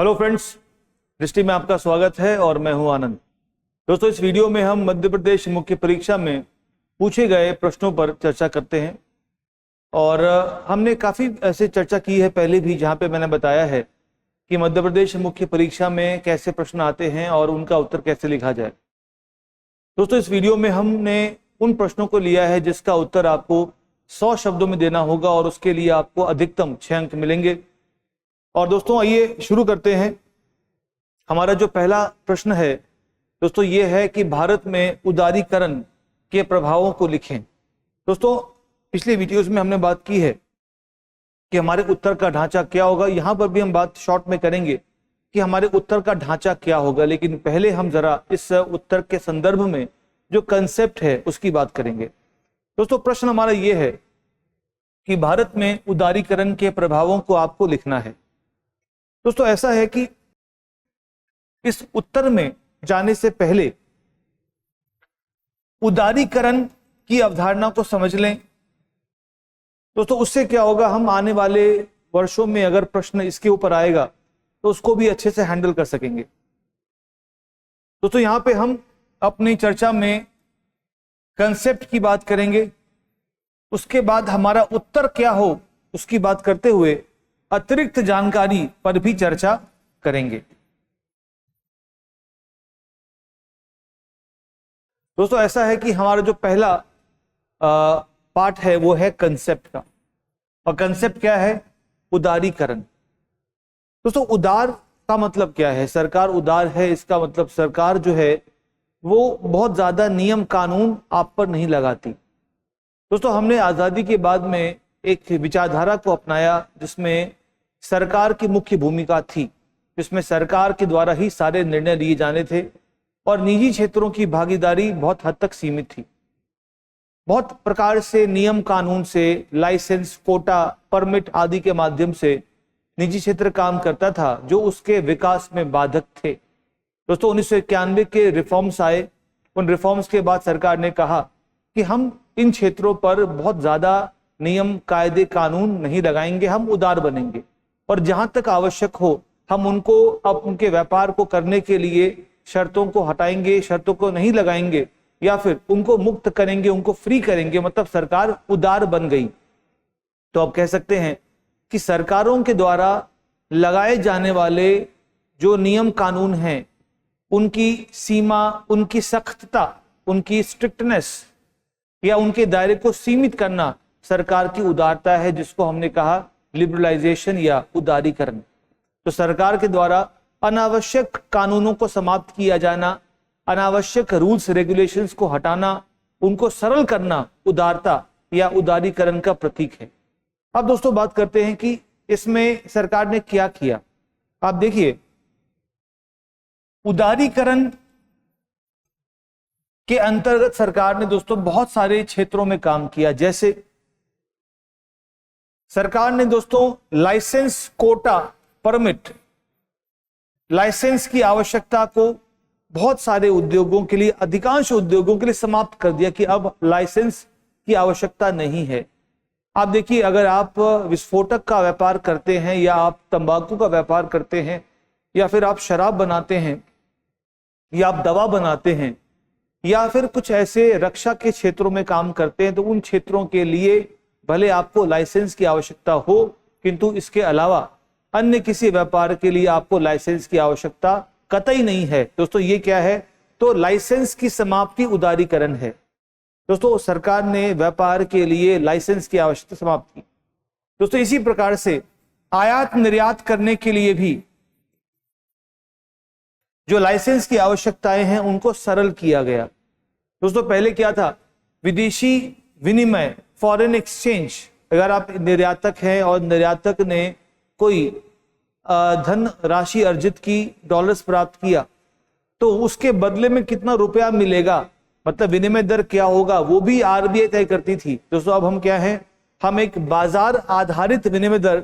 Hello friends, दृष्टि में आपका स्वागत है और मैं हूं आनंद। दोस्तों, इस वीडियो में हम मध्य प्रदेश मुख्य परीक्षा में पूछे गए प्रश्नों पर चर्चा करते हैं और हमने काफ़ी ऐसे चर्चा की है पहले भी, जहां पे मैंने बताया है कि मध्य प्रदेश मुख्य परीक्षा में कैसे प्रश्न आते हैं और उनका उत्तर कैसे लिखा जाए। दोस्तों, इस वीडियो में हमने उन प्रश्नों को लिया है जिसका उत्तर आपको 100 शब्दों में देना होगा और उसके लिए आपको अधिकतम 6 अंक मिलेंगे। और दोस्तों, आइए शुरू करते हैं। हमारा जो पहला प्रश्न है दोस्तों, ये है कि भारत में उदारीकरण के प्रभावों को लिखें। दोस्तों, पिछले वीडियोस में हमने बात की है कि हमारे उत्तर का ढांचा क्या होगा। यहां पर भी हम बात शॉर्ट में करेंगे कि हमारे उत्तर का ढांचा क्या होगा, लेकिन पहले हम जरा इस उत्तर के संदर्भ में जो कंसेप्ट है उसकी बात करेंगे। दोस्तों, प्रश्न हमारा ये है कि भारत में उदारीकरण के प्रभावों को आपको लिखना है। दोस्तों, ऐसा है कि इस उत्तर में जाने से पहले उदारीकरण की अवधारणा को समझ लें। दोस्तों, उससे क्या होगा, हम आने वाले वर्षों में अगर प्रश्न इसके ऊपर आएगा तो उसको भी अच्छे से हैंडल कर सकेंगे। दोस्तों, यहां पे हम अपनी चर्चा में कंसेप्ट की बात करेंगे, उसके बाद हमारा उत्तर क्या हो उसकी बात करते हुए अतिरिक्त जानकारी पर भी चर्चा करेंगे। दोस्तों, ऐसा है कि हमारा जो पहला पार्ट है वो है कंसेप्ट का, और कंसेप्ट क्या है? उदारीकरण। दोस्तों, उदार का मतलब क्या है? सरकार उदार है, इसका मतलब सरकार जो है वो बहुत ज्यादा नियम कानून आप पर नहीं लगाती। दोस्तों, हमने आजादी के बाद में एक विचारधारा को अपनाया जिसमें सरकार की मुख्य भूमिका थी, जिसमें सरकार के द्वारा ही सारे निर्णय लिए जाने थे और निजी क्षेत्रों की भागीदारी बहुत हद तक सीमित थी। बहुत प्रकार से नियम कानून से, लाइसेंस, कोटा, परमिट आदि के माध्यम से निजी क्षेत्र काम करता था जो उसके विकास में बाधक थे। दोस्तों, 1991 के रिफॉर्म्स आए। उन रिफॉर्म्स के बाद सरकार ने कहा कि हम इन क्षेत्रों पर बहुत ज्यादा नियम, कायदे, कानून नहीं लगाएंगे, हम उदार बनेंगे और जहां तक आवश्यक हो हम उनको अब उनके व्यापार को करने के लिए शर्तों को हटाएंगे, शर्तों को नहीं लगाएंगे या फिर उनको मुक्त करेंगे, उनको फ्री करेंगे। मतलब सरकार उदार बन गई। तो अब कह सकते हैं कि सरकारों के द्वारा लगाए जाने वाले जो नियम कानून हैं उनकी सीमा, उनकी सख्तता, उनकी स्ट्रिक्टनेस या उनके दायरे को सीमित करना सरकार की उदारता है, जिसको हमने कहा लिबरलाइजेशन या उदारीकरण। तो सरकार के द्वारा अनावश्यक कानूनों को समाप्त किया जाना, अनावश्यक रूल्स रेगुलेशंस को हटाना, उनको सरल करना उदारता या उदारीकरण का प्रतीक है। अब दोस्तों, बात करते हैं कि इसमें सरकार ने क्या किया। आप देखिए, उदारीकरण के अंतर्गत सरकार ने दोस्तों बहुत सारे क्षेत्रों में काम किया। जैसे सरकार ने दोस्तों लाइसेंस, कोटा, परमिट, लाइसेंस की आवश्यकता को बहुत सारे उद्योगों के लिए, अधिकांश उद्योगों के लिए समाप्त कर दिया कि अब लाइसेंस की आवश्यकता नहीं है। आप देखिए, अगर आप विस्फोटक का व्यापार करते हैं या आप तंबाकू का व्यापार करते हैं या फिर आप शराब बनाते हैं या आप दवा बनाते हैं या फिर कुछ ऐसे रक्षा के क्षेत्रों में काम करते हैं, तो उन क्षेत्रों के लिए भले आपको लाइसेंस की आवश्यकता हो, किंतु इसके अलावा अन्य किसी व्यापार के लिए आपको लाइसेंस की आवश्यकता कतई नहीं है। दोस्तों, ये क्या है? तो लाइसेंस की समाप्ति उदारीकरण है। दोस्तों, सरकार ने व्यापार के लिए लाइसेंस की आवश्यकता समाप्त की। दोस्तों, इसी प्रकार से आयात निर्यात करने के लिए भी जो लाइसेंस की आवश्यकताएं हैं उनको सरल किया गया। दोस्तों, पहले क्या था? विदेशी विनिमय, फॉरेन एक्सचेंज, अगर आप निर्यातक हैं और निर्यातक ने कोई धन राशि अर्जित की, डॉलर्स प्राप्त किया, तो उसके बदले में कितना रुपया मिलेगा, मतलब विनिमय दर क्या होगा, वो भी आरबीआई तय करती थी। दोस्तों, अब हम क्या हैं? हम एक बाजार आधारित विनिमय दर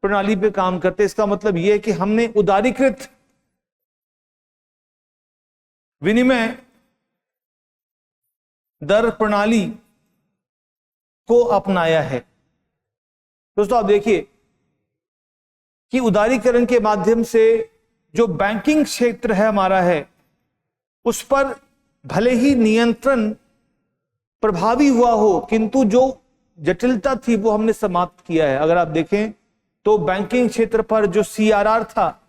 प्रणाली पे काम करते हैं। इसका मतलब यह है कि हमने उदारीकृत विनिमय दर प्रणाली को अपनाया है। दोस्तों, आप देखिए, कि उदारीकरण के माध्यम से जो बैंकिंग क्षेत्र है हमारा है उस पर भले ही नियंत्रण प्रभावी हुआ हो, किंतु जो जटिलता थी वो हमने समाप्त किया है। अगर आप देखें तो बैंकिंग क्षेत्र पर जो CRR था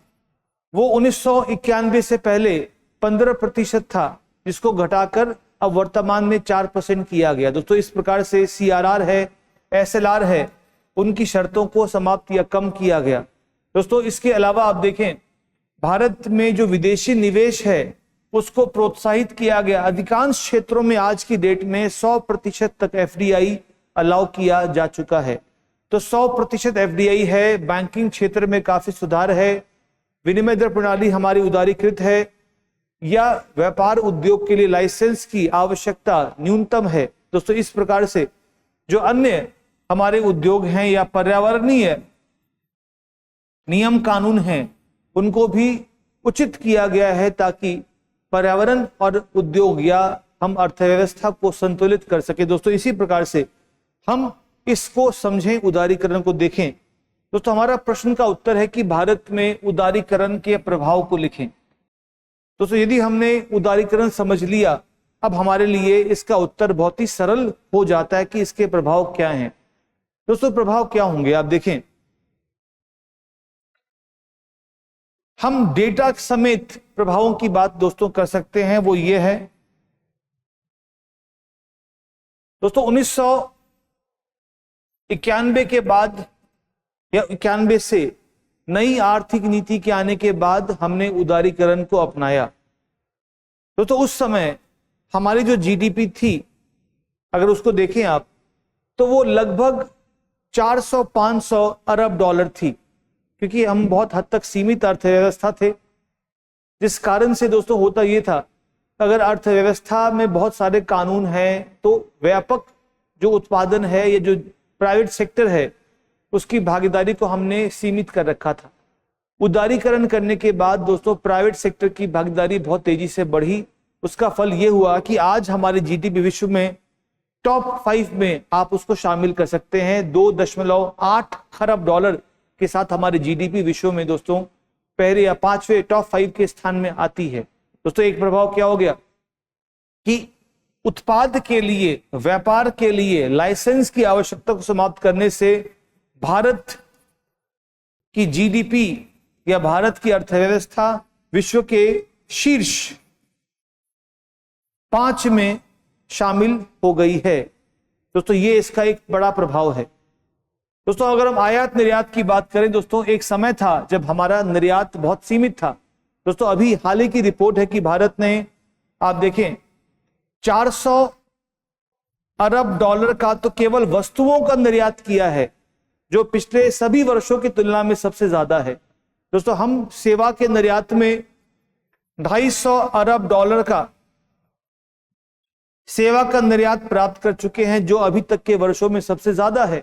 वो 1991 से पहले 15% था, जिसको घटाकर अब वर्तमान में 4% किया गया। दोस्तों इस प्रकार से CRR है, SLR है, उनकी शर्तों को समाप्त या कम किया गया। दोस्तों इसके अलावा आप देखें भारत में जो विदेशी निवेश है उसको प्रोत्साहित किया गया। अधिकांश क्षेत्रों में आज की डेट में 100% तक FDI अलाउ किया जा चुका है। तो 100% FDI है, बैंकिंग क्षेत्र में काफी सुधार है, विनिमय दर प्रणाली हमारी उदारीकृत है, या व्यापार उद्योग के लिए लाइसेंस की आवश्यकता न्यूनतम है। दोस्तों इस प्रकार से जो अन्य हमारे उद्योग हैं या पर्यावरणीय नियम कानून हैं उनको भी उचित किया गया है ताकि पर्यावरण और उद्योग या हम अर्थव्यवस्था को संतुलित कर सके। दोस्तों इसी प्रकार से हम इसको समझें, उदारीकरण को देखें। दोस्तों हमारा प्रश्न का उत्तर है कि भारत में उदारीकरण के प्रभाव को लिखें। दोस्तों यदि हमने उदारीकरण समझ लिया, अब हमारे लिए इसका उत्तर बहुत ही सरल हो जाता है कि इसके प्रभाव क्या हैं। दोस्तों प्रभाव क्या होंगे, आप देखें। हम डेटा समेत प्रभावों की बात दोस्तों कर सकते हैं, वो ये है। दोस्तों 1991 के बाद या 91 से नई आर्थिक नीति के आने के बाद हमने उदारीकरण को अपनाया। दोस्तों उस समय हमारी जो GDP थी, अगर उसको देखें आप, तो वो लगभग 400-500 अरब डॉलर थी, क्योंकि हम बहुत हद तक सीमित अर्थव्यवस्था थे। जिस कारण से दोस्तों होता ये था, अगर अर्थव्यवस्था में बहुत सारे कानून हैं तो व्यापक जो उत्पादन है या जो प्राइवेट सेक्टर है उसकी भागीदारी को हमने सीमित कर रखा था। उदारीकरण करने के बाद दोस्तों प्राइवेट सेक्टर की भागीदारी बहुत तेजी से बढ़ी। उसका फल ये हुआ कि आज हमारी GDP विश्व में टॉप 5 में आप उसको शामिल कर सकते हैं। 2.8 खरब डॉलर के साथ हमारी GDP विश्व में दोस्तों पहले या 5वें टॉप 5 के स्थान में आती है। दोस्तों एक प्रभाव क्या हो गया कि उत्पाद के लिए, व्यापार के लिए लाइसेंस की आवश्यकता को समाप्त करने से भारत की GDP या भारत की अर्थव्यवस्था विश्व के शीर्ष 5 में शामिल हो गई है। दोस्तों ये इसका एक बड़ा प्रभाव है। दोस्तों अगर हम आयात निर्यात की बात करें, दोस्तों एक समय था जब हमारा निर्यात बहुत सीमित था। दोस्तों अभी हाल ही की रिपोर्ट है कि भारत ने, आप देखें, 400 अरब डॉलर का तो केवल वस्तुओं का निर्यात किया है, जो पिछले सभी वर्षों की तुलना में सबसे ज्यादा है। दोस्तों हम सेवा के निर्यात में 250 अरब डॉलर का सेवा का निर्यात प्राप्त कर चुके हैं, जो अभी तक के वर्षों में सबसे ज्यादा है।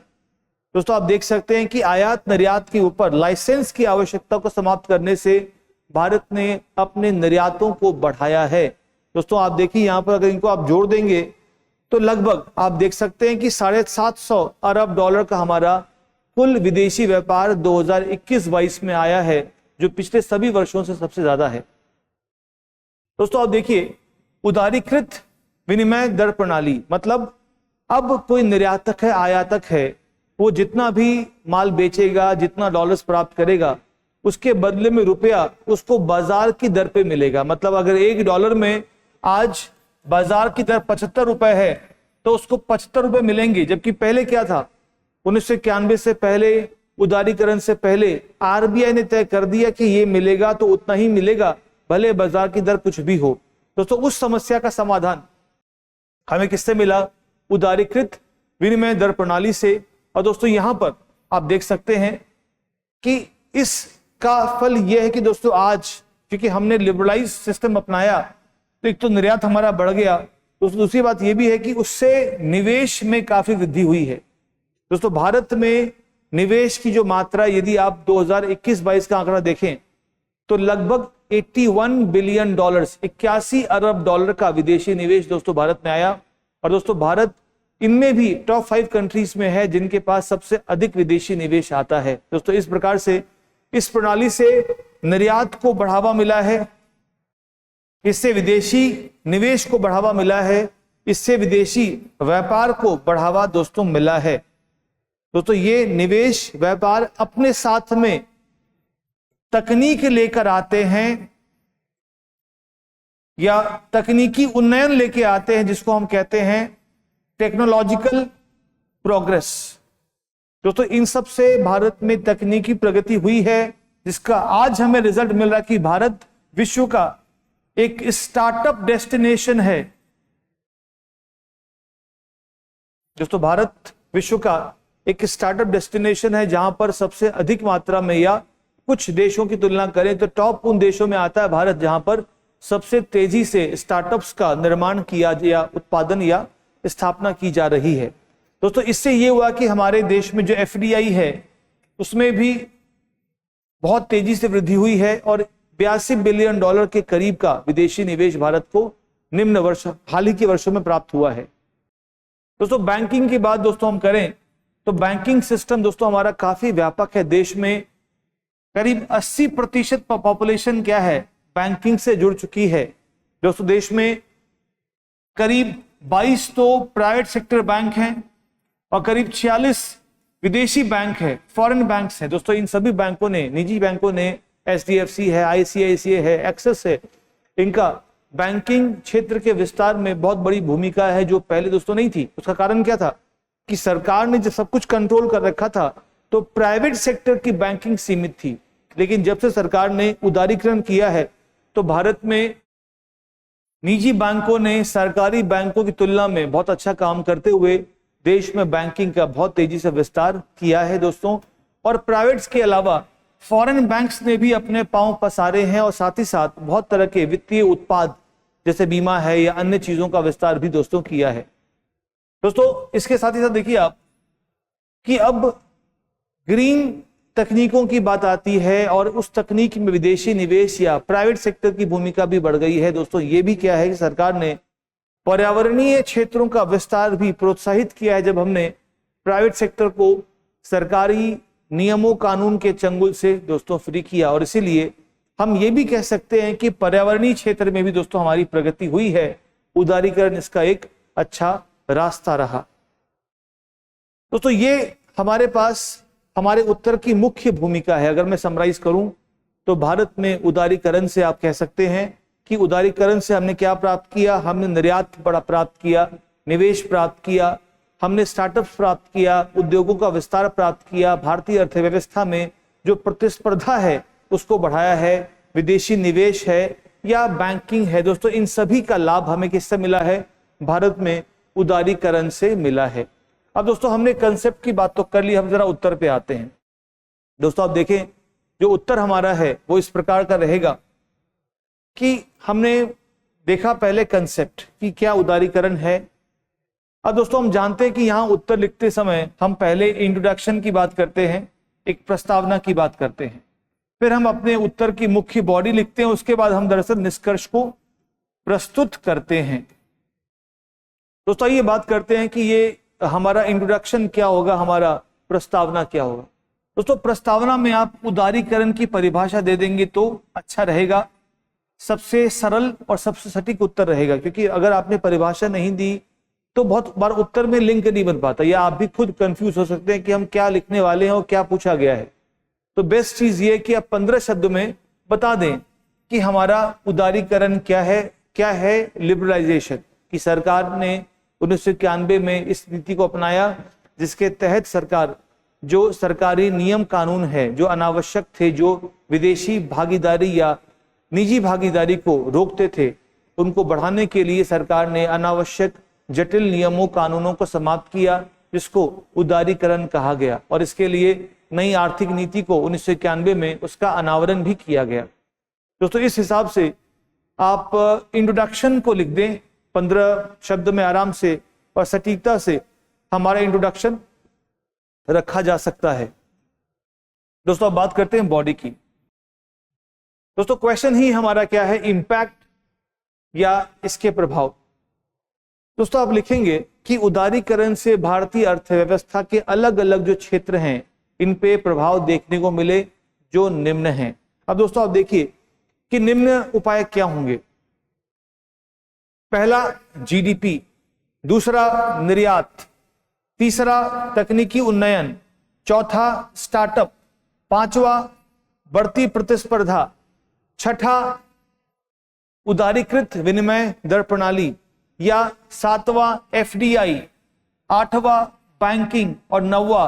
दोस्तों आप देख सकते हैं कि आयात निर्यात के ऊपर लाइसेंस की आवश्यकता को समाप्त करने से भारत ने अपने निर्यातों को बढ़ाया है। दोस्तों आप देखिए यहां पर अगर इनको आप जोड़ देंगे तो लगभग आप देख सकते हैं कि 750 अरब डॉलर का हमारा कुल विदेशी व्यापार 2021-22 में आया है, जो पिछले सभी वर्षों से सबसे ज्यादा है। दोस्तों आप देखिए उदारीकृत विनिमय दर प्रणाली, मतलब अब कोई निर्यातक है, आयातक है, वो जितना भी माल बेचेगा, जितना डॉलर्स प्राप्त करेगा, उसके बदले में रुपया उसको बाजार की दर पे मिलेगा। मतलब अगर $1 में आज बाजार की दर 75 रुपए है तो उसको 75 रुपए मिलेंगे। जबकि पहले क्या था, 1991 से पहले, उदारीकरण से पहले RBI ने तय कर दिया कि ये मिलेगा तो उतना ही मिलेगा, भले बाजार की दर कुछ भी हो। दोस्तों उस समस्या का समाधान हमें किससे मिला? उदारीकृत विनिमय दर प्रणाली से। और दोस्तों यहां पर आप देख सकते हैं कि इसका फल यह है कि दोस्तों आज क्योंकि हमने लिबरलाइज सिस्टम अपनाया तो एक तो निर्यात हमारा बढ़ गया, दोस्तों दूसरी बात यह भी है कि उससे निवेश में काफी वृद्धि हुई है। दोस्तों भारत में निवेश की जो मात्रा, यदि आप 2021-22 का आंकड़ा देखें तो लगभग 81 बिलियन डॉलर, 81 अरब डॉलर का विदेशी निवेश दोस्तों भारत में आया। और दोस्तों भारत इनमें भी टॉप 5 कंट्रीज में है जिनके पास सबसे अधिक विदेशी निवेश आता है। दोस्तों इस प्रकार से इस प्रणाली से निर्यात को बढ़ावा मिला है, इससे विदेशी निवेश को बढ़ावा मिला है, इससे विदेशी व्यापार को बढ़ावा दोस्तों मिला है। दोस्तों ये निवेश व्यापार अपने साथ में तकनीक लेकर आते हैं या तकनीकी उन्नयन लेके आते हैं, जिसको हम कहते हैं टेक्नोलॉजिकल प्रोग्रेस। दोस्तों इन सब से भारत में तकनीकी प्रगति हुई है, जिसका आज हमें रिजल्ट मिल रहा है कि भारत विश्व का एक स्टार्टअप डेस्टिनेशन है। दोस्तों भारत विश्व का एक स्टार्टअप डेस्टिनेशन है, जहां पर सबसे अधिक मात्रा में या कुछ देशों की तुलना करें तो टॉप उन देशों में आता है भारत, जहां पर सबसे तेजी से स्टार्टअप्स का निर्माण किया या उत्पादन या स्थापना की जा रही है। दोस्तों इससे ये हुआ कि हमारे देश में जो FDI है उसमें भी बहुत तेजी से वृद्धि हुई है और $82 बिलियन के करीब का विदेशी निवेश भारत को निम्न वर्ष हाल ही के वर्षों में प्राप्त हुआ है। दोस्तों बैंकिंग की बात दोस्तों हम करें तो बैंकिंग सिस्टम दोस्तों हमारा काफी व्यापक है। देश में करीब 80% पॉपुलेशन क्या है, बैंकिंग से जुड़ चुकी है। दोस्तों देश में करीब 22 तो प्राइवेट सेक्टर बैंक हैं और करीब 46 विदेशी बैंक है, फॉरेन बैंक्स हैं। दोस्तों इन सभी बैंकों ने, निजी बैंकों ने, HDFC है, ICICI है, एक्सिस है, इनका बैंकिंग क्षेत्र के विस्तार में बहुत बड़ी भूमिका है, जो पहले दोस्तों नहीं थी। उसका कारण क्या था कि सरकार ने जब सब कुछ कंट्रोल कर रखा था तो प्राइवेट सेक्टर की बैंकिंग सीमित थी, लेकिन जब से सरकार ने उदारीकरण किया है तो भारत में निजी बैंकों ने सरकारी बैंकों की तुलना में बहुत अच्छा काम करते हुए देश में बैंकिंग का बहुत तेजी से विस्तार किया है दोस्तों। और प्राइवेट्स के अलावा फॉरेन बैंक्स ने भी अपने पांव पसारे हैं और साथ ही साथ बहुत तरह के वित्तीय उत्पाद जैसे बीमा है या अन्य चीजों का विस्तार भी दोस्तों किया है। दोस्तों इसके साथ ही साथ देखिए आप कि अब ग्रीन तकनीकों की बात आती है और उस तकनीक में विदेशी निवेश या प्राइवेट सेक्टर की भूमिका भी बढ़ गई है। दोस्तों ये भी क्या है कि सरकार ने पर्यावरणीय क्षेत्रों का विस्तार भी प्रोत्साहित किया है, जब हमने प्राइवेट सेक्टर को सरकारी नियमों कानून के चंगुल से दोस्तों फ्री किया। और इसीलिए हम ये भी कह सकते हैं कि पर्यावरणीय क्षेत्र में भी दोस्तों हमारी प्रगति हुई है। उदारीकरण इसका एक अच्छा रास्ता रहा। दोस्तों ये हमारे पास हमारे उत्तर की मुख्य भूमिका है। अगर मैं समराइज करूं तो भारत में उदारीकरण से आप कह सकते हैं कि उदारीकरण से हमने क्या प्राप्त किया, हमने निर्यात बड़ा प्राप्त किया, निवेश प्राप्त किया, हमने स्टार्टअप्स प्राप्त किया, उद्योगों का विस्तार प्राप्त किया, भारतीय अर्थव्यवस्था में जो प्रतिस्पर्धा है उसको बढ़ाया है, विदेशी निवेश है या बैंकिंग है। दोस्तों इन सभी का लाभ हमें किससे मिला है, भारत में उदारीकरण से मिला है। अब दोस्तों हमने कंसेप्ट की बात तो कर ली, हम जरा उत्तर पे आते हैं। दोस्तों आप देखें जो उत्तर हमारा है वो इस प्रकार का रहेगा कि हमने देखा पहले कंसेप्ट कि क्या उदारीकरण है। अब दोस्तों हम जानते हैं कि यहां उत्तर लिखते समय हम पहले इंट्रोडक्शन की बात करते हैं, एक प्रस्तावना की बात करते हैं, फिर हम अपने उत्तर की मुख्य बॉडी लिखते हैं, उसके बाद हम दरअसल निष्कर्ष को प्रस्तुत करते हैं। दोस्तों ये बात करते हैं कि ये हमारा इंट्रोडक्शन क्या होगा, हमारा प्रस्तावना क्या होगा। दोस्तों प्रस्तावना में आप उदारीकरण की परिभाषा दे देंगे तो अच्छा रहेगा, सबसे सरल और सबसे सटीक उत्तर रहेगा, क्योंकि अगर आपने परिभाषा नहीं दी तो बहुत बार उत्तर में लिंक नहीं बन पाता या आप भी खुद कंफ्यूज हो सकते हैं कि हम क्या लिखने वाले हैं और क्या पूछा गया है। तो बेस्ट चीज ये कि आप 15 शब्दों में बता दें कि हमारा उदारीकरण क्या है लिबरलाइजेशन, कि सरकार ने 1991 में इस नीति को अपनाया जिसके तहत सरकार जो सरकारी नियम कानून है जो अनावश्यक थे, जो विदेशी भागीदारी या निजी भागीदारी को रोकते थे, उनको बढ़ाने के लिए सरकार ने अनावश्यक जटिल नियमों कानूनों को समाप्त किया, जिसको उदारीकरण कहा गया। और इसके लिए नई आर्थिक नीति को 1991 में उसका अनावरण भी किया गया। दोस्तों इस हिसाब से आप इंट्रोडक्शन को लिख दें 15 शब्द में आराम से और सटीकता से हमारा इंट्रोडक्शन रखा जा सकता है। दोस्तों अब बात करते हैं बॉडी की। दोस्तों क्वेश्चन ही हमारा क्या है, इंपैक्ट या इसके प्रभाव। दोस्तों आप लिखेंगे कि उदारीकरण से भारतीय अर्थव्यवस्था के अलग अलग जो क्षेत्र हैं इन पे प्रभाव देखने को मिले, जो निम्न हैं। अब दोस्तों आप देखिए कि निम्न उपाय क्या होंगे। पहला जीडीपी, दूसरा निर्यात, तीसरा तकनीकी उन्नयन, चौथा स्टार्टअप, पांचवा बढ़ती प्रतिस्पर्धा, छठा उदारीकृत विनिमय दर प्रणाली, या सातवां एफडीआई, आठवां बैंकिंग और नौवां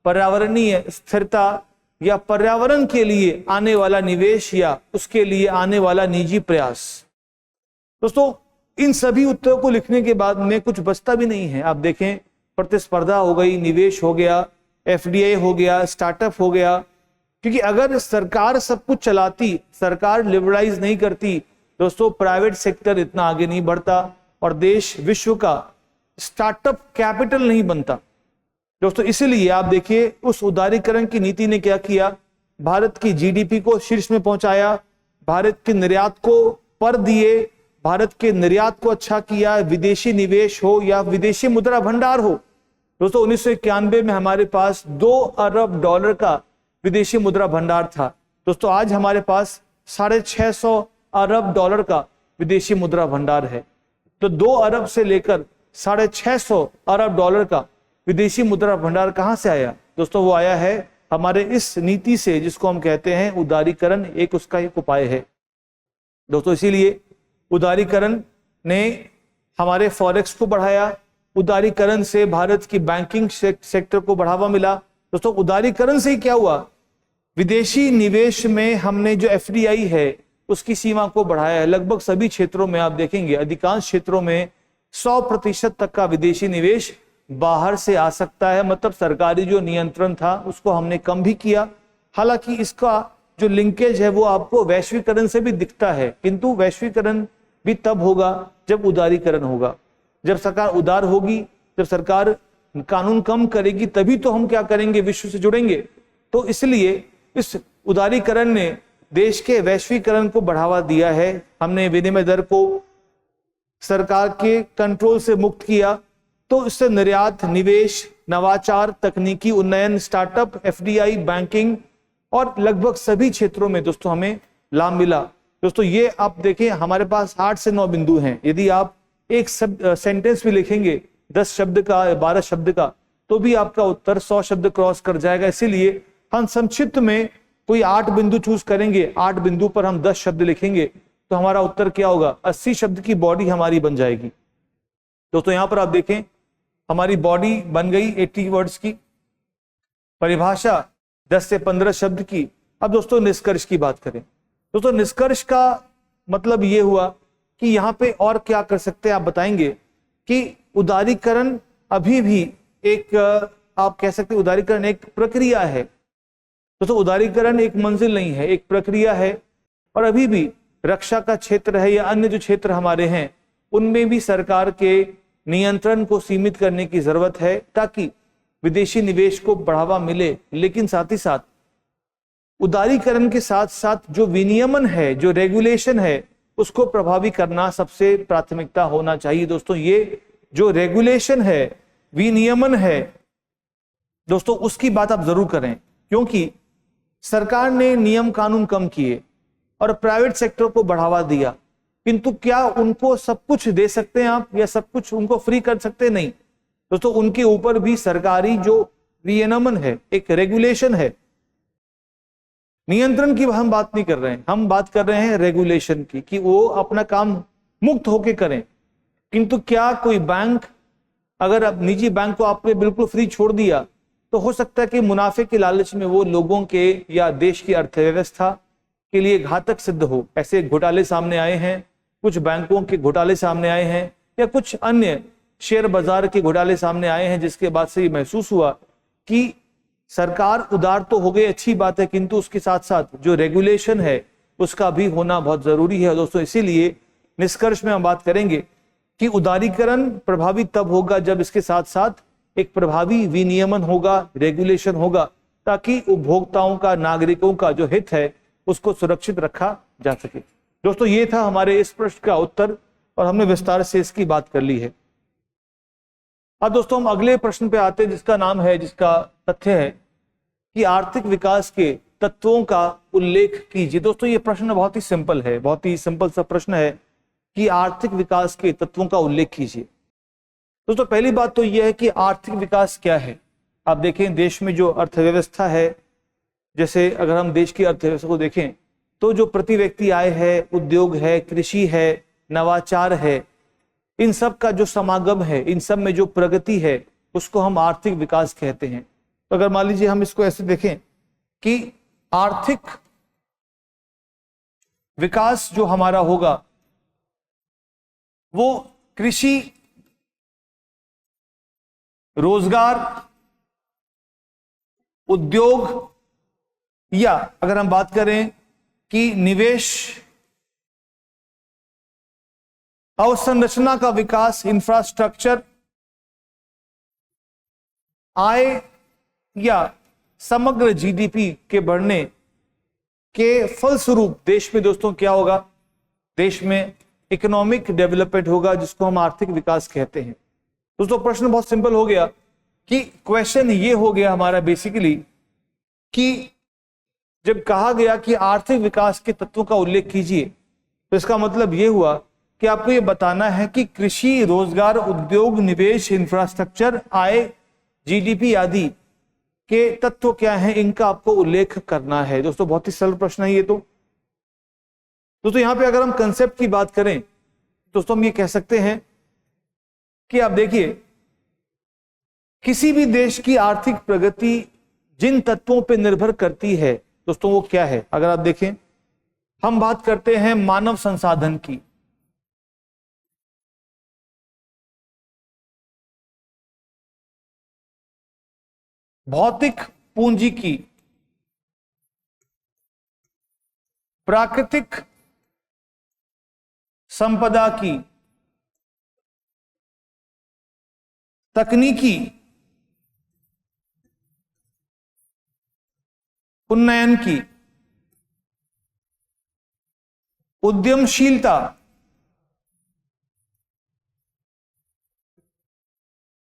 पर्यावरणीय स्थिरता या पर्यावरण के लिए आने वाला निवेश या उसके लिए आने वाला निजी प्रयास। दोस्तों इन सभी उत्तरों को लिखने के बाद में कुछ बचता भी नहीं है। आप देखें, प्रतिस्पर्धा हो गई, निवेश हो गया, एफडीआई हो गया, स्टार्टअप हो गया। क्योंकि अगर सरकार सब कुछ चलाती, सरकार लिबरलाइज नहीं करती दोस्तों, प्राइवेट सेक्टर इतना आगे नहीं बढ़ता और देश विश्व का स्टार्टअप कैपिटल नहीं बनता दोस्तों। इसीलिए आप देखिए उस उदारीकरण की नीति ने क्या किया, भारत की जीडीपी को शीर्ष में पहुंचाया, भारत के निर्यात को पर दिए, भारत के निर्यात को अच्छा किया, विदेशी निवेश हो या विदेशी मुद्रा भंडार हो। दोस्तों 1991 में हमारे पास 2 अरब डॉलर का विदेशी मुद्रा भंडार था। दोस्तों आज हमारे पास 650 अरब डॉलर का विदेशी मुद्रा भंडार है। तो 2 अरब से लेकर 650 अरब डॉलर का विदेशी मुद्रा भंडार कहां से आया दोस्तों? वो आया है हमारे इस नीति से, जिसको हम कहते हैं उदारीकरण, एक उसका एक उपाय है दोस्तों। इसीलिए उदारीकरण ने हमारे फॉरेक्स को बढ़ाया, उदारीकरण से भारत की बैंकिंग सेक्टर को बढ़ावा मिला। दोस्तों उदारीकरण से क्या हुआ, विदेशी निवेश में हमने जो एफडीआई है उसकी सीमा को बढ़ाया है। लगभग सभी क्षेत्रों में आप देखेंगे, अधिकांश क्षेत्रों में 100% तक का विदेशी निवेश बाहर से आ सकता है। मतलब सरकारी जो नियंत्रण था उसको हमने कम भी किया। हालांकि इसका जो लिंकेज है वो आपको वैश्वीकरण से भी दिखता है, किंतु वैश्वीकरण भी तब होगा जब उदारीकरण होगा। जब सरकार उदार होगी, जब सरकार कानून कम करेगी, तभी तो हम क्या करेंगे, विश्व से जुड़ेंगे। तो इसलिए इस उदारीकरण ने देश के वैश्वीकरण को बढ़ावा दिया है। हमने विनिमय दर को सरकार के कंट्रोल से मुक्त किया, तो इससे निर्यात, निवेश, नवाचार, तकनीकी उन्नयन, स्टार्टअप, एफडीआई, बैंकिंग और लगभग सभी क्षेत्रों में दोस्तों हमें लाभ मिला। दोस्तों ये आप देखें, हमारे पास 8 से 9 बिंदु हैं। यदि आप एक सेंटेंस भी लिखेंगे 10 शब्द का, 12 शब्द का, तो भी आपका उत्तर 100 शब्द क्रॉस कर जाएगा। इसीलिए हम संक्षिप्त में कोई 8 बिंदु चूज करेंगे, 8 बिंदु पर हम 10 शब्द लिखेंगे, तो हमारा उत्तर क्या होगा, 80 शब्द की बॉडी हमारी बन जाएगी। दोस्तों यहां पर आप देखें, हमारी बॉडी बन गई 80 वर्ड्स की, परिभाषा 10 से 15 शब्द की। अब दोस्तों निष्कर्ष की बात करें। दोस्तों निष्कर्ष का मतलब यह हुआ कि यहां पे और क्या कर सकते हैं। आप बताएंगे कि उदारीकरण अभी भी एक, आप कह सकते हैं उदारीकरण एक प्रक्रिया है। दोस्तों उदारीकरण एक मंजिल नहीं है, एक प्रक्रिया है। और अभी भी रक्षा का क्षेत्र है या अन्य जो क्षेत्र हमारे हैं, उनमें भी सरकार के नियंत्रण को सीमित करने की जरूरत है, ताकि विदेशी निवेश को बढ़ावा मिले। लेकिन साथ ही साथ उदारीकरण के साथ साथ जो विनियमन है, जो रेगुलेशन है, उसको प्रभावी करना सबसे प्राथमिकता होना चाहिए। दोस्तों ये जो रेगुलेशन है, विनियमन है दोस्तों, उसकी बात आप जरूर करें, क्योंकि सरकार ने नियम कानून कम किए और प्राइवेट सेक्टर को बढ़ावा दिया, किंतु क्या उनको सब कुछ दे सकते हैं आप, या सब कुछ उनको फ्री कर सकते? नहीं दोस्तों, उनके ऊपर भी सरकारी जो विनियमन है, एक रेगुलेशन है। नियंत्रण की हम बात नहीं कर रहे हैं, हम बात कर रहे हैं रेगुलेशन की, कि वो अपना काम मुक्त होके करें। किंतु क्या कोई बैंक, अगर अब निजी बैंक को आपने बिल्कुल फ्री छोड़ दिया, तो हो सकता है कि मुनाफे के लालच में वो लोगों के या देश की अर्थव्यवस्था के लिए घातक सिद्ध हो। ऐसे घोटाले सामने आए हैं, कुछ बैंकों के घोटाले सामने आए हैं, या कुछ अन्य शेयर बाजार के घोटाले सामने आए हैं, जिसके बाद से ये महसूस हुआ कि सरकार उदार तो हो गई, अच्छी बात है, किंतु उसके साथ साथ जो रेगुलेशन है उसका भी होना बहुत जरूरी है। दोस्तों इसीलिए निष्कर्ष में हम बात करेंगे कि उदारीकरण प्रभावी तब होगा जब इसके साथ साथ एक प्रभावी विनियमन होगा, रेगुलेशन होगा, ताकि उपभोक्ताओं का, नागरिकों का जो हित है उसको सुरक्षित रखा जा सके। दोस्तों ये था हमारे इस प्रश्न का उत्तर, और हमने विस्तार से इसकी बात कर ली है। अब दोस्तों हम अगले प्रश्न पे आते हैं, जिसका नाम है, जिसका तथ्य है कि आर्थिक विकास के तत्वों का उल्लेख कीजिए। दोस्तों ये प्रश्न बहुत ही सिंपल है, बहुत ही सिंपल सा प्रश्न है कि आर्थिक विकास के तत्वों का उल्लेख कीजिए। दोस्तों पहली बात तो यह है कि आर्थिक विकास क्या है। आप देखें देश में जो अर्थव्यवस्था है, जैसे अगर हम देश की अर्थव्यवस्था को देखें तो जो प्रति व्यक्ति आय है, उद्योग है, कृषि है, नवाचार है, इन सब का जो समागम है, इन सब में जो प्रगति है, उसको हम आर्थिक विकास कहते हैं। तो अगर मान लीजिए हम इसको ऐसे देखें कि आर्थिक विकास जो हमारा होगा वो कृषि, रोजगार, उद्योग, या अगर हम बात करें कि निवेश, अवसंरचना का विकास, इंफ्रास्ट्रक्चर, आय या समग्र जीडीपी के बढ़ने के फलस्वरूप देश में दोस्तों क्या होगा, देश में इकोनॉमिक डेवलपमेंट होगा, जिसको हम आर्थिक विकास कहते हैं। दोस्तों प्रश्न बहुत सिंपल हो गया कि क्वेश्चन ये हो गया हमारा बेसिकली कि जब कहा गया कि आर्थिक विकास के तत्वों का उल्लेख कीजिए, तो इसका मतलब यह हुआ कि आपको यह बताना है कि कृषि, रोजगार, उद्योग, निवेश, इंफ्रास्ट्रक्चर, आय, जीडीपी आदि के तत्व क्या हैं, इनका आपको उल्लेख करना है। दोस्तों बहुत ही सरल प्रश्न है ये। तो दोस्तों यहां पे अगर हम कंसेप्ट की बात करें दोस्तों हम ये कह सकते हैं कि आप देखिए किसी भी देश की आर्थिक प्रगति जिन तत्वों पर निर्भर करती है दोस्तों वो क्या है। अगर आप देखें हम बात करते हैं मानव संसाधन की, भौतिक पूंजी की, प्राकृतिक संपदा की, तकनीकी उन्नयन की, उद्यमशीलता,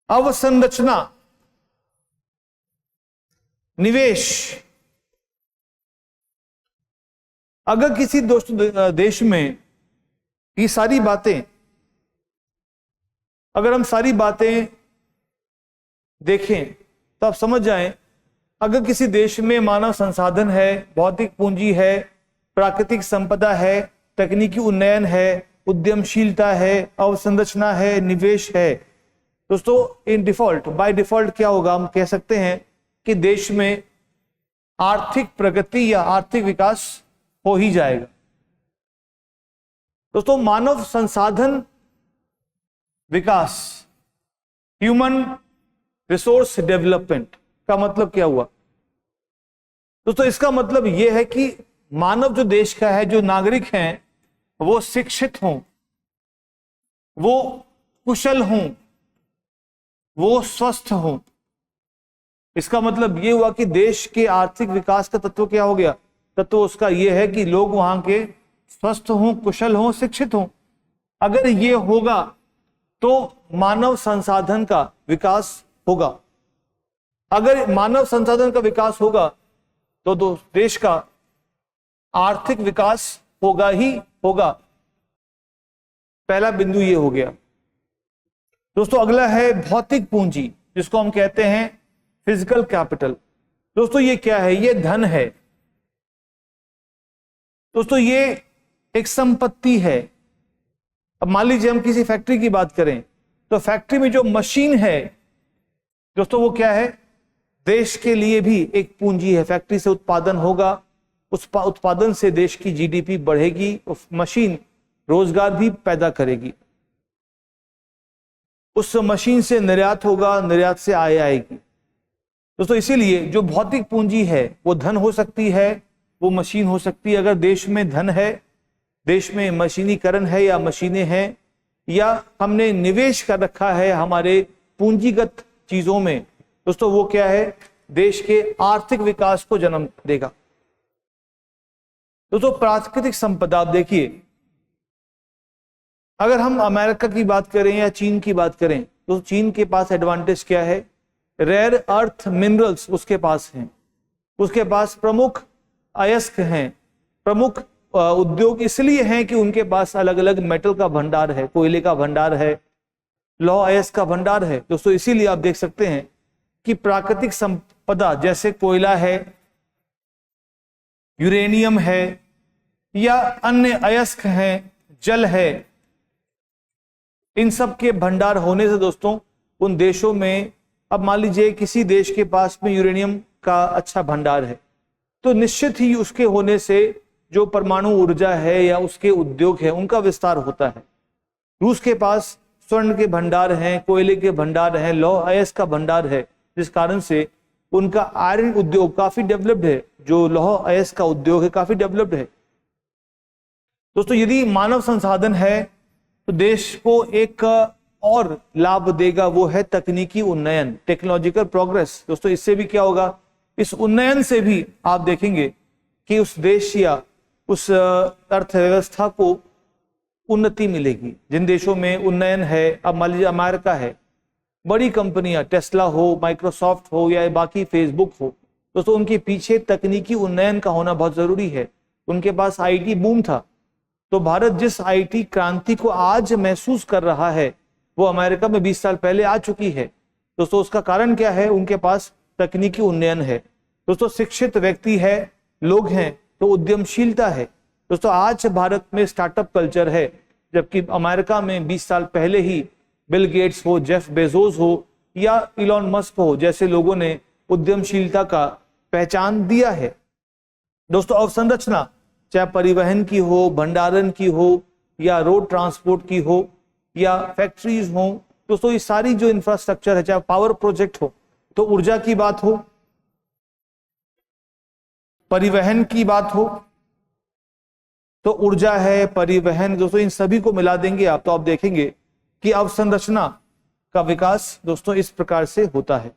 अवसंरचना, निवेश। अगर किसी दोस्तों देश में ये सारी बातें, अगर हम सारी बातें देखें तो आप समझ जाएं, अगर किसी देश में मानव संसाधन है, भौतिक पूंजी है, प्राकृतिक संपदा है, तकनीकी उन्नयन है, उद्यमशीलता है, अवसंरचना है, निवेश है, दोस्तों इन डिफॉल्ट बाय डिफॉल्ट क्या होगा, हम कह सकते हैं कि देश में आर्थिक प्रगति या आर्थिक विकास हो ही जाएगा। दोस्तों मानव संसाधन विकास, ह्यूमन रिसोर्स डेवलपमेंट का मतलब क्या हुआ दोस्तों? इसका मतलब यह है कि मानव जो देश का है, जो नागरिक हैं, वो शिक्षित हों, वो कुशल हों, वो स्वस्थ हों। इसका मतलब यह हुआ कि देश के आर्थिक विकास का तत्व क्या हो गया? तत्व उसका यह है कि लोग वहां के स्वस्थ हों, कुशल हों, शिक्षित हों। अगर ये होगा तो मानव संसाधन का विकास होगा। अगर मानव संसाधन का विकास होगा तो देश का आर्थिक विकास होगा ही होगा। पहला बिंदु ये हो गया। दोस्तों अगला है भौतिक पूंजी, जिसको हम कहते हैं फिजिकल कैपिटल। दोस्तों ये क्या है? ये धन है। दोस्तों ये एक संपत्ति है। अब मान लीजिए हम किसी फैक्ट्री की बात करें तो फैक्ट्री में जो मशीन है दोस्तों वो क्या है? देश के लिए भी एक पूंजी है। फैक्ट्री से उत्पादन होगा, उस उत्पादन से देश की जीडीपी बढ़ेगी, उस मशीन रोजगार भी पैदा करेगी, उस मशीन से निर्यात होगा, निर्यात से आय आएगी। दोस्तों इसीलिए जो भौतिक पूंजी है वो धन हो सकती है, वो मशीन हो सकती है। अगर देश में धन है, देश में मशीनीकरण है या मशीनें हैं, या हमने निवेश कर रखा है हमारे पूंजीगत चीजों में, दोस्तों वो क्या है? देश के आर्थिक विकास को जन्म देगा। दोस्तों प्राकृतिक संपदा, आप देखिए अगर हम अमेरिका की बात करें या चीन की बात करें तो चीन के पास एडवांटेज क्या है? रेयर अर्थ मिनरल्स उसके पास हैं, उसके पास प्रमुख अयस्क हैं, प्रमुख उद्योग इसलिए हैं कि उनके पास अलग अलग मेटल का भंडार है, कोयले का भंडार है, लौह अयस्क का भंडार है दोस्तों। इसीलिए आप देख सकते हैं कि प्राकृतिक संपदा जैसे कोयला है, यूरेनियम है या अन्य अयस्क हैं, जल है, इन सब के भंडार होने से दोस्तों उन देशों में, अब मान लीजिए किसी देश के पास में यूरेनियम का अच्छा भंडार है तो निश्चित ही उसके होने से जो परमाणु ऊर्जा है या उसके उद्योग है उनका विस्तार होता है। रूस के पास स्वर्ण के भंडार हैं, कोयले के भंडार हैं, लौह अयस्क का भंडार है, जिस कारण से उनका आयरन उद्योग काफी डेवलप्ड है, जो लौह अयस्क का उद्योग है काफी डेवलप्ड है। दोस्तों यदि मानव संसाधन है तो देश को एक और लाभ देगा, वो है तकनीकी उन्नयन, टेक्नोलॉजिकल प्रोग्रेस। दोस्तों इससे भी क्या होगा, इस उन्नयन से भी आप देखेंगे कि उस देश या उस अर्थव्यवस्था को उन्नति मिलेगी। जिन देशों में उन्नयन है, अब मान लीजिए अमेरिका है, बड़ी कंपनियां टेस्ला हो, माइक्रोसॉफ्ट हो या बाकी फेसबुक हो, दोस्तों उनके पीछे तकनीकी उन्नयन का होना बहुत जरूरी है। उनके पास आईटी बूम था, तो भारत जिस आईटी क्रांति को आज महसूस कर रहा है वो अमेरिका में 20 साल पहले आ चुकी है। दोस्तों उसका कारण क्या है, उनके पास तकनीकी उन्नयन है। दोस्तों शिक्षित व्यक्ति है, लोग हैं, तो उद्यमशीलता है। दोस्तों आज भारत में स्टार्टअप कल्चर है, जबकि अमेरिका में 20 साल पहले ही बिल गेट्स हो, जेफ बेजोस हो या इलॉन मस्क हो जैसे लोगों ने उद्यमशीलता का पहचान दिया है। दोस्तों अवसंरचना चाहे परिवहन की हो, भंडारण की हो या रोड ट्रांसपोर्ट की हो या फैक्ट्रीज हो, दोस्तों ये सारी जो इंफ्रास्ट्रक्चर है, चाहे पावर प्रोजेक्ट हो, तो ऊर्जा की बात हो, परिवहन की बात हो, तो ऊर्जा है, परिवहन, दोस्तों इन सभी को मिला देंगे आप तो आप देखेंगे कि अवसंरचना का विकास दोस्तों इस प्रकार से होता है।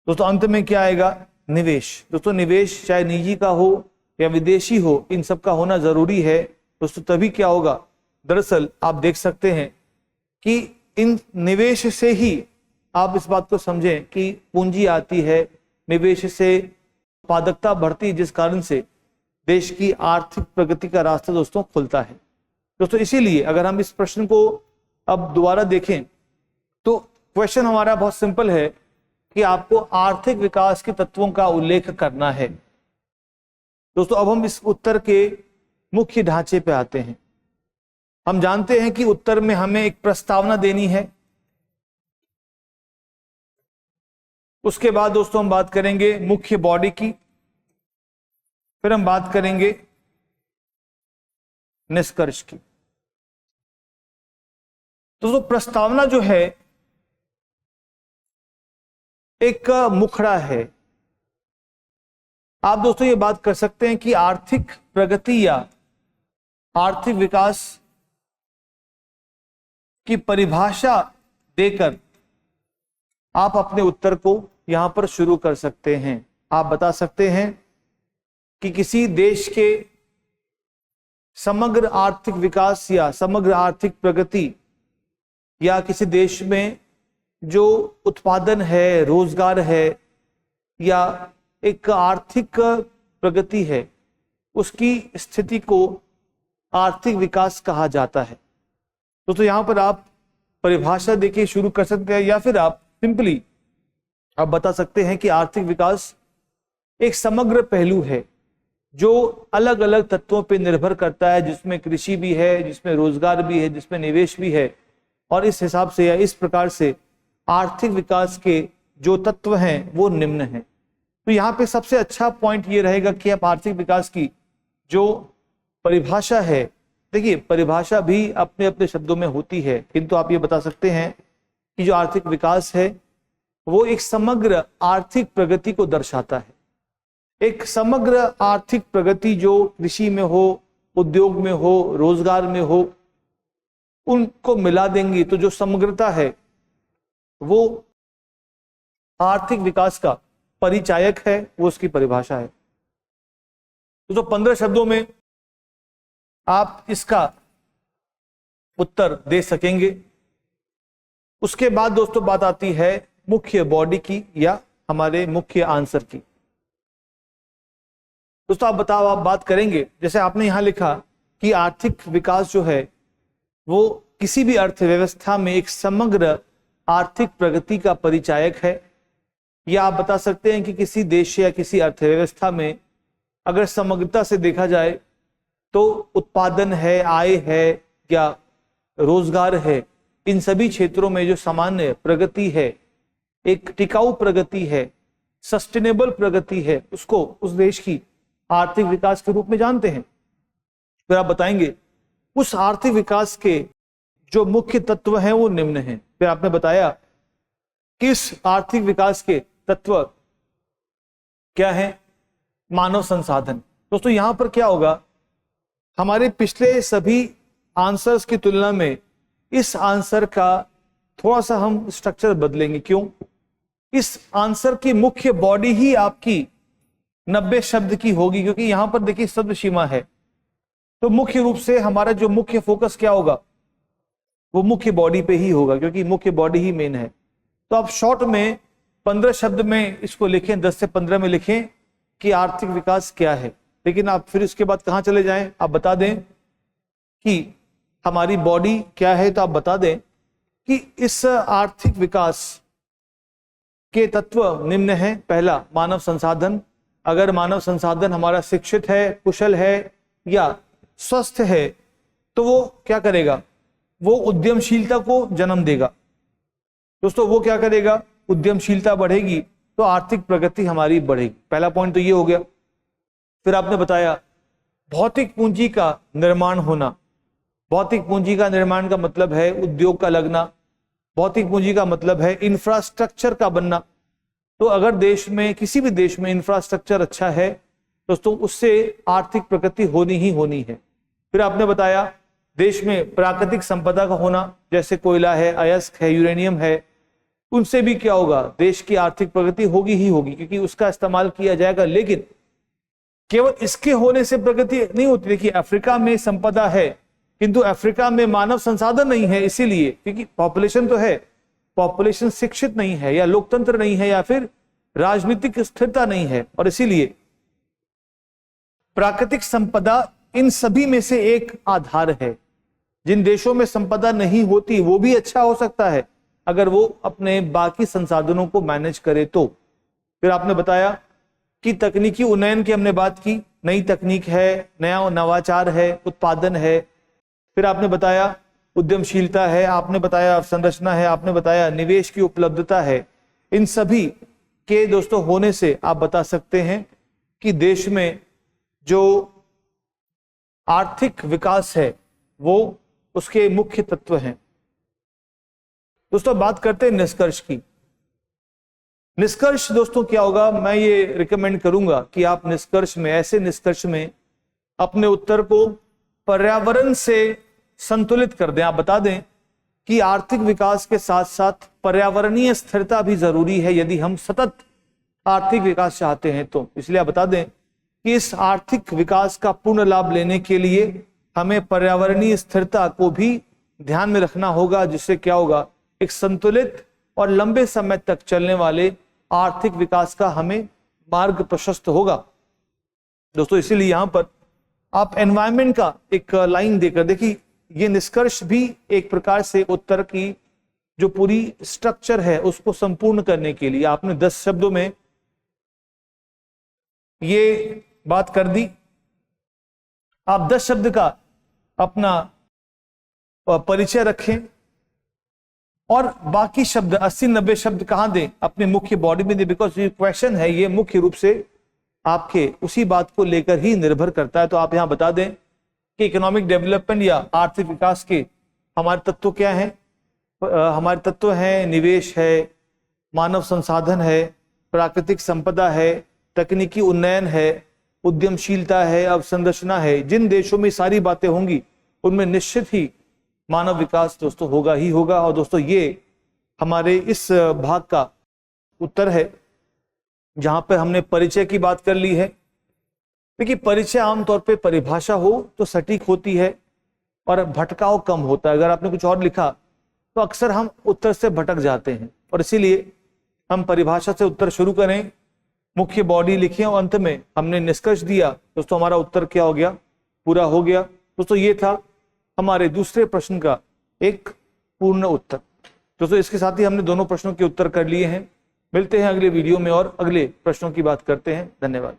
दोस्तों अंत में क्या आएगा, निवेश। दोस्तों निवेश चाहे निजी का हो या विदेशी हो, इन सब का होना जरूरी है दोस्तों, तभी क्या होगा। दरअसल आप देख सकते हैं कि इन निवेश से ही आप इस बात को समझें कि पूंजी आती है, निवेश से उत्पादकता बढ़ती है, जिस कारण से देश की आर्थिक प्रगति का रास्ता दोस्तों खुलता है। दोस्तों इसीलिए अगर हम इस प्रश्न को अब दोबारा देखें तो क्वेश्चन हमारा बहुत सिंपल है कि आपको आर्थिक विकास के तत्वों का उल्लेख करना है। दोस्तों अब हम इस उत्तर के मुख्य ढांचे पे आते हैं। हम जानते हैं कि उत्तर में हमें एक प्रस्तावना देनी है, उसके बाद दोस्तों हम बात करेंगे मुख्य बॉडी की, फिर हम बात करेंगे निष्कर्ष की। दोस्तों प्रस्तावना जो है एक मुखड़ा है। आप दोस्तों ये बात कर सकते हैं कि आर्थिक प्रगति या आर्थिक विकास की परिभाषा देकर आप अपने उत्तर को यहां पर शुरू कर सकते हैं। आप बता सकते हैं कि किसी देश के समग्र आर्थिक विकास या समग्र आर्थिक प्रगति या किसी देश में जो उत्पादन है, रोजगार है या एक आर्थिक प्रगति है, उसकी स्थिति को आर्थिक विकास कहा जाता है। तो यहां पर आप परिभाषा देके शुरू कर सकते हैं या फिर आप सिंपली आप बता सकते हैं कि आर्थिक विकास एक समग्र पहलू है जो अलग अलग तत्वों पर निर्भर करता है, जिसमें कृषि भी है, जिसमें रोजगार भी है, जिसमें निवेश भी है। और इस हिसाब से या इस प्रकार से आर्थिक विकास के जो तत्व हैं वो निम्न हैं। तो यहाँ पे सबसे अच्छा पॉइंट ये रहेगा कि आप आर्थिक विकास की जो परिभाषा है, देखिए परिभाषा भी अपने अपने शब्दों में होती है, किंतु आप ये बता सकते हैं कि जो आर्थिक विकास है वो एक समग्र आर्थिक प्रगति को दर्शाता है। एक समग्र आर्थिक प्रगति जो कृषि में हो, उद्योग में हो, रोजगार में हो, उनको मिला देंगी तो जो समग्रता है वो आर्थिक विकास का परिचायक है, वो उसकी परिभाषा है। तो 15 शब्दों में आप इसका उत्तर दे सकेंगे। उसके बाद दोस्तों बात आती है मुख्य बॉडी की या हमारे मुख्य आंसर की। दोस्तों आप बात करेंगे, जैसे आपने यहां लिखा कि आर्थिक विकास जो है वो किसी भी अर्थव्यवस्था में एक समग्र आर्थिक प्रगति का परिचायक है। या आप बता सकते हैं कि किसी देश या किसी अर्थव्यवस्था में अगर समग्रता से देखा जाए तो उत्पादन है, आय है या रोजगार है, इन सभी क्षेत्रों में जो सामान्य प्रगति है, एक टिकाऊ प्रगति है, सस्टेनेबल प्रगति है, उसको उस देश की आर्थिक विकास के रूप में जानते हैं। फिर आप बताएंगे उस आर्थिक विकास के जो मुख्य तत्व हैं वो निम्न हैं। फिर आपने बताया कि इस आर्थिक विकास के तत्व क्या है? मानव संसाधन। दोस्तों यहां पर क्या होगा, हमारे पिछले सभी आंसर्स की तुलना में इस आंसर का थोड़ा सा हम स्ट्रक्चर बदलेंगे। क्यों? इस आंसर की मुख्य बॉडी ही आपकी 90 शब्द की होगी, क्योंकि यहां पर देखिए शब्द सीमा है। तो मुख्य रूप से हमारा जो मुख्य फोकस क्या होगा, वो मुख्य बॉडी पे ही होगा, क्योंकि मुख्य बॉडी ही मेन है। तो आप शॉर्ट में 15 शब्द में इसको लिखें, 10 से 15 में लिखें कि आर्थिक विकास क्या है। लेकिन आप फिर उसके बाद कहां चले जाएं, आप बता दें कि हमारी बॉडी क्या है। तो आप बता दें कि इस आर्थिक विकास के तत्व निम्न है। पहला, मानव संसाधन। अगर मानव संसाधन हमारा शिक्षित है, कुशल है या स्वस्थ है तो वो क्या करेगा, वो उद्यमशीलता को जन्म देगा। दोस्तों वो क्या करेगा, उद्यमशीलता बढ़ेगी तो आर्थिक प्रगति हमारी बढ़ेगी। पहला पॉइंट तो ये हो गया। फिर आपने बताया भौतिक पूंजी का निर्माण होना। भौतिक पूंजी का निर्माण का मतलब है उद्योग का लगना। भौतिक पूंजी का मतलब है इंफ्रास्ट्रक्चर का बनना। तो अगर देश में, किसी भी देश में इंफ्रास्ट्रक्चर अच्छा है दोस्तों, उससे आर्थिक प्रगति होनी ही होनी है। फिर आपने बताया देश में प्राकृतिक संपदा का होना, जैसे कोयला है, अयस्क है, यूरेनियम है, उनसे भी क्या होगा, देश की आर्थिक प्रगति होगी ही होगी, क्योंकि उसका इस्तेमाल किया जाएगा। लेकिन केवल इसके होने से प्रगति नहीं होती। देखिए अफ्रीका में संपदा है किंतु अफ्रीका में मानव संसाधन नहीं है, इसीलिए क्योंकि पॉपुलेशन तो है, पॉपुलेशन शिक्षित नहीं है, या लोकतंत्र नहीं है, या फिर राजनीतिक स्थिरता नहीं है, और इसीलिए प्राकृतिक संपदा इन सभी में से एक आधार है। जिन देशों में संपदा नहीं होती वो भी अच्छा हो सकता है अगर वो अपने बाकी संसाधनों को मैनेज करे तो। फिर आपने बताया कि तकनीकी उन्नयन की हमने बात की, नई तकनीक है, नया नवाचार है, उत्पादन है। फिर आपने बताया उद्यमशीलता है, आपने बताया अवसंरचना है, आपने बताया निवेश की उपलब्धता है। इन सभी के दोस्तों होने से आप बता सकते हैं कि देश में जो आर्थिक विकास है वो उसके मुख्य तत्व हैं। दोस्तों बात करते हैं निष्कर्ष की। निष्कर्ष दोस्तों क्या होगा, मैं ये रिकमेंड करूंगा कि आप निष्कर्ष में, ऐसे निष्कर्ष में अपने उत्तर को पर्यावरण से संतुलित कर दें। आप बता दें कि आर्थिक विकास के साथ साथ पर्यावरणीय स्थिरता भी जरूरी है यदि हम सतत आर्थिक विकास चाहते हैं तो। इसलिए आप बता दें कि इस आर्थिक विकास का पूर्ण लाभ लेने के लिए हमें पर्यावरणीय स्थिरता को भी ध्यान में रखना होगा, जिससे क्या होगा, एक संतुलित और लंबे समय तक चलने वाले आर्थिक विकास का हमें मार्ग प्रशस्त होगा। दोस्तों इसीलिए यहां पर आप एनवायरनमेंट का एक लाइन देकर देखिए, ये निष्कर्ष भी एक प्रकार से उत्तर की जो पूरी स्ट्रक्चर है उसको संपूर्ण करने के लिए आपने 10 शब्दों में ये बात कर दी। आप 10 शब्द का अपना परिचय रखें और बाकी शब्द 80-90 शब्द कहां दें, अपने मुख्य बॉडी में दें, बिकॉज ये क्वेश्चन है ये मुख्य रूप से आपके उसी बात को लेकर ही निर्भर करता है। तो आप यहां बता दें कि इकोनॉमिक डेवलपमेंट या आर्थिक विकास के हमारे तत्व क्या हैं। हमारे तत्व हैं निवेश है, मानव संसाधन है, प्राकृतिक संपदा है, तकनीकी उन्नयन है, उद्यमशीलता है, अवसंरचना है। जिन देशों में सारी बातें होंगी उनमें निश्चित ही मानव विकास दोस्तों होगा ही होगा। और दोस्तों ये हमारे इस भाग का उत्तर है जहां पर हमने परिचय की बात कर ली है। देखिए परिचय आमतौर पे परिभाषा हो तो सटीक होती है और भटकाव कम होता है। अगर आपने कुछ और लिखा तो अक्सर हम उत्तर से भटक जाते हैं, और इसीलिए हम परिभाषा से उत्तर शुरू करें, मुख्य बॉडी लिखी और अंत में हमने निष्कर्ष दिया। दोस्तों हमारा उत्तर क्या हो गया, पूरा हो गया। दोस्तों ये था हमारे दूसरे प्रश्न का एक पूर्ण उत्तर। दोस्तों इसके साथ ही हमने दोनों प्रश्नों के उत्तर कर लिए हैं। मिलते हैं अगले वीडियो में और अगले प्रश्नों की बात करते हैं। धन्यवाद।